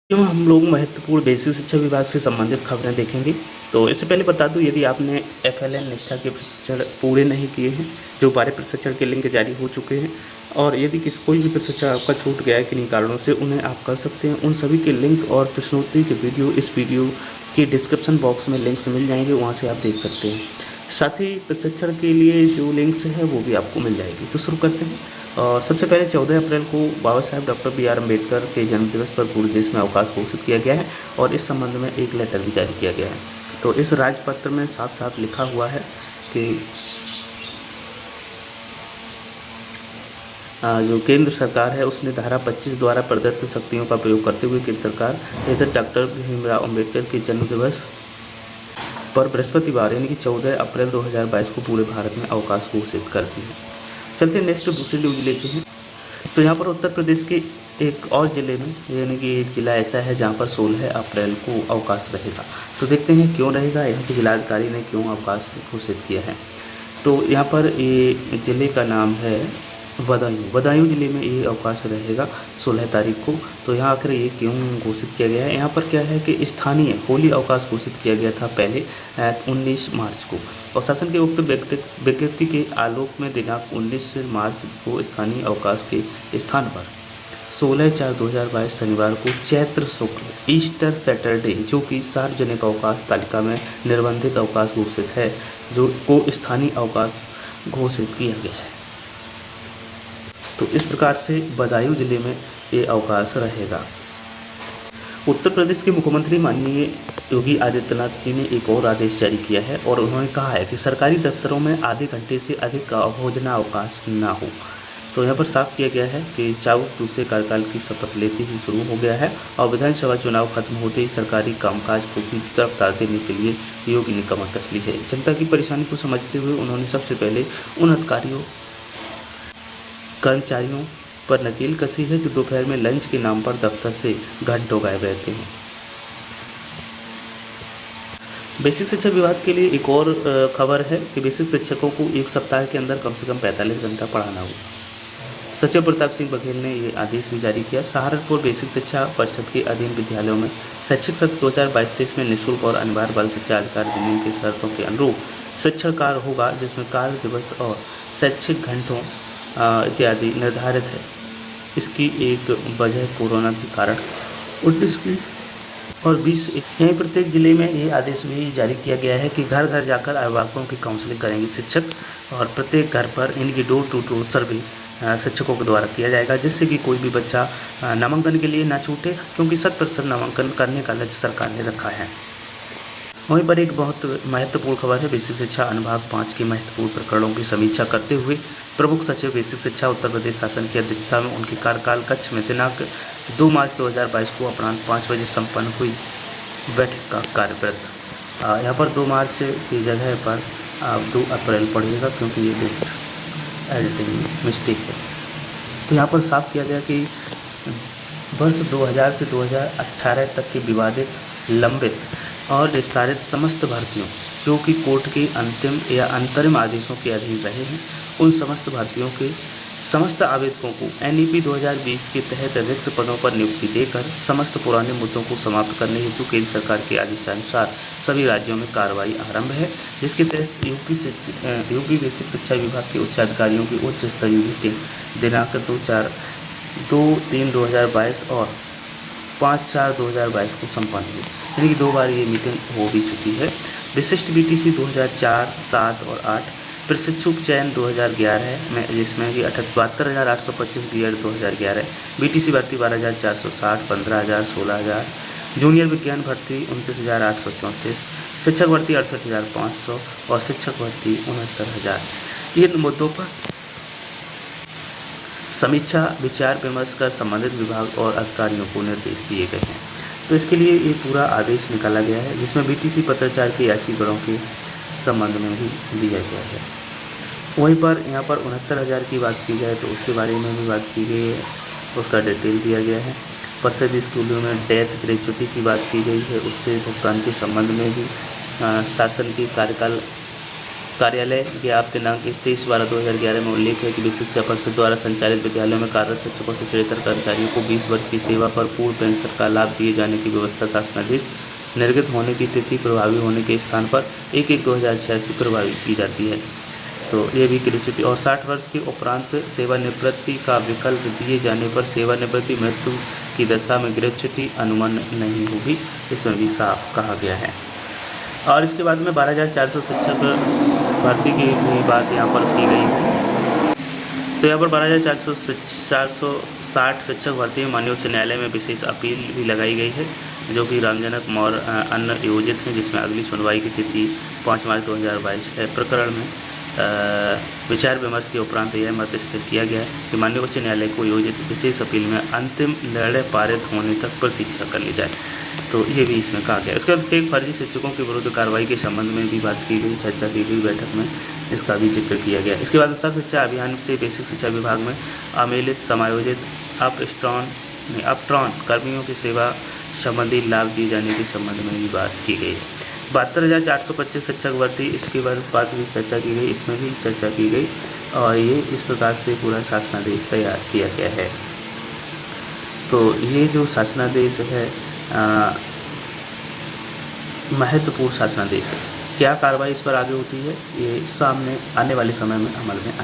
क्यों हम लोग महत्वपूर्ण बेसिक शिक्षा विभाग से संबंधित खबरें देखेंगे। तो इससे पहले बता दूं, यदि आपने एफएलएन निष्ठा के प्रशिक्षण पूरे नहीं किए हैं, जो 12 प्रशिक्षण के लिंक जारी हो चुके हैं, और यदि कोई भी प्रशिक्षण आपका छूट गया है किन्हीं कारणों से, उन्हें आप कर सकते हैं। उन सभी के लिंक और प्रश्नोत्तरी के वीडियो इस वीडियो के डिस्क्रिप्शन बॉक्स में लिंक्स मिल जाएंगे, वहाँ से आप देख सकते हैं। साथ ही प्रशिक्षण के लिए जो लिंक्स हैं वो भी आपको मिल जाएगी। तो शुरू करते हैं। और सबसे पहले 14 अप्रैल को बाबा साहेब डॉक्टर बी.आर. अम्बेडकर के जन्मदिवस पर पूरे देश में अवकाश घोषित किया गया है, और इस संबंध में एक लेटर भी जारी किया गया है। तो इस राजपत्र में साफ साफ लिखा हुआ है कि जो केंद्र सरकार है उसने धारा 25 द्वारा प्रदत्त शक्तियों का प्रयोग करते हुए केंद्र सरकार इधर डॉक्टर भीमराव अम्बेडकर के जन्मदिवस पर बृहस्पतिवार यानी कि 14 अप्रैल 2022 को पूरे भारत में अवकाश घोषित कर दी है। चलते नेक्स्ट दूसरी न्यूज लेते हैं। तो यहाँ पर उत्तर प्रदेश के एक और ज़िले में, यानी कि एक ज़िला ऐसा है जहाँ पर 16 अप्रैल को अवकाश रहेगा। तो देखते हैं क्यों रहेगा, यहाँ के जिलाधिकारी ने क्यों अवकाश घोषित किया है। तो यहाँ पर ये ज़िले का नाम है बदायूं ज़िले में ये अवकाश रहेगा 16 तारीख को। तो यहाँ आखिर ये क्यों घोषित किया गया है, यहाँ पर क्या है कि स्थानीय होली अवकाश घोषित किया गया था पहले 19 मार्च को, और शासन के उक्त विज्ञप्ति के आलोक में दिनांक 19 मार्च को स्थानीय अवकाश के स्थान पर 16/4/2022 शनिवार को चैत्र शुक्ल ईस्टर सैटरडे, जो कि सार्वजनिक अवकाश तालिका में निर्बंधित अवकाश घोषित है, जो को स्थानीय अवकाश घोषित किया गया है। तो इस प्रकार से बदायूं जिले में ये अवकाश रहेगा। उत्तर प्रदेश के मुख्यमंत्री माननीय योगी आदित्यनाथ जी ने एक और आदेश जारी किया है, और उन्होंने कहा है कि सरकारी दफ्तरों में आधे घंटे से अधिक का भोजनावकाश ना हो। तो यहाँ पर साफ किया गया है कि चाउर दूसरे कार्यकाल की शपथ लेते ही शुरू हो गया है, और विधानसभा चुनाव खत्म होते ही सरकारी कामकाज को भी रफ्तार देने के लिए योगी ने कमर कस ली है। जनता की परेशानी को समझते हुए उन्होंने सबसे पहले उन कर्मचारियों पर नकेल कसी है जो दोपहर में लंच के नाम पर दफ्तर से घंटों गायब रहते हैं। बेसिक शिक्षा विभाग के लिए एक और खबर है कि बेसिक शिक्षकों को एक सप्ताह के अंदर कम से कम 45 घंटा पढ़ाना होगा। सचिव प्रताप सिंह बघेल ने ये आदेश भी जारी किया। सहारनपुर बेसिक शिक्षा परिषद के अधीन विद्यालयों में शैक्षिक सत्र 2022-23 में निःशुल्क और अनिवार्य बाल शिक्षा अधिकार अधिनियम की शर्तों के अनुरूप शिक्षण कार्य होगा, जिसमें कार्य दिवस और शैक्षिक घंटों इत्यादि निर्धारित है। इसकी एक वजह कोरोना के कारण 19 और 20 यहीं प्रत्येक जिले में ये आदेश भी जारी किया गया है कि घर घर जाकर अभिभावकों की काउंसलिंग करेंगे शिक्षक, और प्रत्येक घर पर इनकी डोर टू डोर सर्वे शिक्षकों के द्वारा किया जाएगा, जिससे कि कोई भी बच्चा नामांकन के लिए ना छूटे, क्योंकि 100% नामांकन करने का लक्ष्य सरकार ने रखा है। वहीं पर एक बहुत महत्वपूर्ण खबर है। बेसिक शिक्षा अनुभाग 5 के महत्वपूर्ण प्रकरणों की समीक्षा करते हुए प्रमुख सचिव बेसिक शिक्षा उत्तर प्रदेश शासन की अध्यक्षता में उनके कार्यकाल कक्ष में दिनांक 2 मार्च 2022 को अपराह्न 5 बजे संपन्न हुई बैठक का कार्यवृत्त। यहाँ पर 2 मार्च की जगह पर 2 अप्रैल पड़ेगा, क्योंकि ये डेट एडिटिंग मिस्टेक है। तो यहाँ पर साफ किया गया कि वर्ष 2000 से 2018 तक के विवादित, लंबित और विस्तारित समस्त भर्तियों जो कि कोर्ट के अंतिम या अंतरिम आदेशों के अधीन रहे हैं, उन समस्त भर्तियों के समस्त आवेदकों को NEP 2020 के तहत रिक्त पदों पर नियुक्ति देकर समस्त पुराने मुद्दों को समाप्त करने हेतु केंद्र सरकार के आदेशानुसार सभी राज्यों में कार्रवाई आरंभ है, जिसके तहत यूपी बेसिक शिक्षा विभाग के उच्चाधिकारियों की उच्च स्तरीय मीटिंग दिनांक 2/3/2022 और 5/4/2022 को संपन्न हुई, यानी कि 2 बार ये मीटिंग हो भी चुकी है। विशिष्ट BTC 2004, 7 और 8, प्रशिक्षुक चयन 2011 में, जिसमें कि 72,825 BEd 2011, BTC भर्ती 12,460, 15,000, 16,000, जूनियर विज्ञान भर्ती 29,834, शिक्षक भर्ती 68,500 और शिक्षक भर्ती 69,000। इन मुद्दों पर समीक्षा विचार विमर्श कर संबंधित विभाग और अधिकारियों को निर्देश दिए गए हैं। तो इसके लिए ये पूरा आदेश निकाला गया है, जिसमें BTC पत्राचार के याचिकाओं के संबंध में भी दिया गया है। वहीं पर यहाँ पर 69,000 की बात की जाए तो उसके बारे में भी बात की गई है, उसका डिटेल दिया गया है। परिषद स्कूलों में डेथ ग्रेचुटी की बात की गई है, उसके भुगतान के संबंध में भी शासन के कार्यकाल कार्यालय ज्ञाप दिनांक 23/12/2011 में उल्लेख है कि विशिष्ट शिक्षा परिषद द्वारा संचालित विद्यालयों में कार्यरत शिक्षकों से 73 कर्मचारियों को 20 वर्ष की सेवा पर पूर्ण पेंशन का लाभ दिए जाने की व्यवस्था शासनादेश निर्गत होने की तिथि प्रभावी होने के स्थान पर 1/1/2006 से प्रभावी की जाती है। तो ये भी ग्रेच्युटी और 60 वर्ष के उपरांत सेवानिवृत्ति का विकल्प दिए जाने पर सेवानिवृत्ति मृत्यु की दशा में ग्रेच्युटी अनुमान नहीं होगी, इसमें भी साफ कहा गया है। और इसके बाद में 12,400 शिक्षक भर्ती की भी बात यहाँ पर की गई है। तो यहाँ पर 12,460 शिक्षक भर्ती में माननीय उच्च न्यायालय में विशेष अपील भी लगाई गई है, जो कि रामजनक और अन्य योजित हैं, जिसमें अगली सुनवाई की तिथि 5 मार्च 2022 है। प्रकरण में विचार विमर्श के उपरांत यह मत स्थिर किया गया है कि माननीय उच्च न्यायालय को योजित विशेष अपील में अंतिम निर्णय पारित होने तक प्रतीक्षा कर ली जाए। तो ये भी इसमें कहा गया। उसके बाद फेक फर्जी शिक्षकों के विरुद्ध कार्रवाई के संबंध में भी बात की गई, चर्चा की गई बैठक में, इसका भी जिक्र किया गया। इसके बाद सर्व शिक्षा अभियान से बेसिक शिक्षा विभाग में अमेलित समायोजित अपट्रॉन कर्मियों की सेवा संबंधी लाभ दिए जाने के संबंध में भी बात की गई। 72,425 शिक्षक भर्ती, इसके बाद भी चर्चा की गई, इसमें भी चर्चा की गई और ये इस प्रकार से पूरा शासनादेश तैयार किया गया है। तो ये जो शासनादेश है महत्वपूर्ण शासनादेश है। क्या कार्रवाई इस पर आगे होती है, ये सामने आने वाले समय में अमल में आए।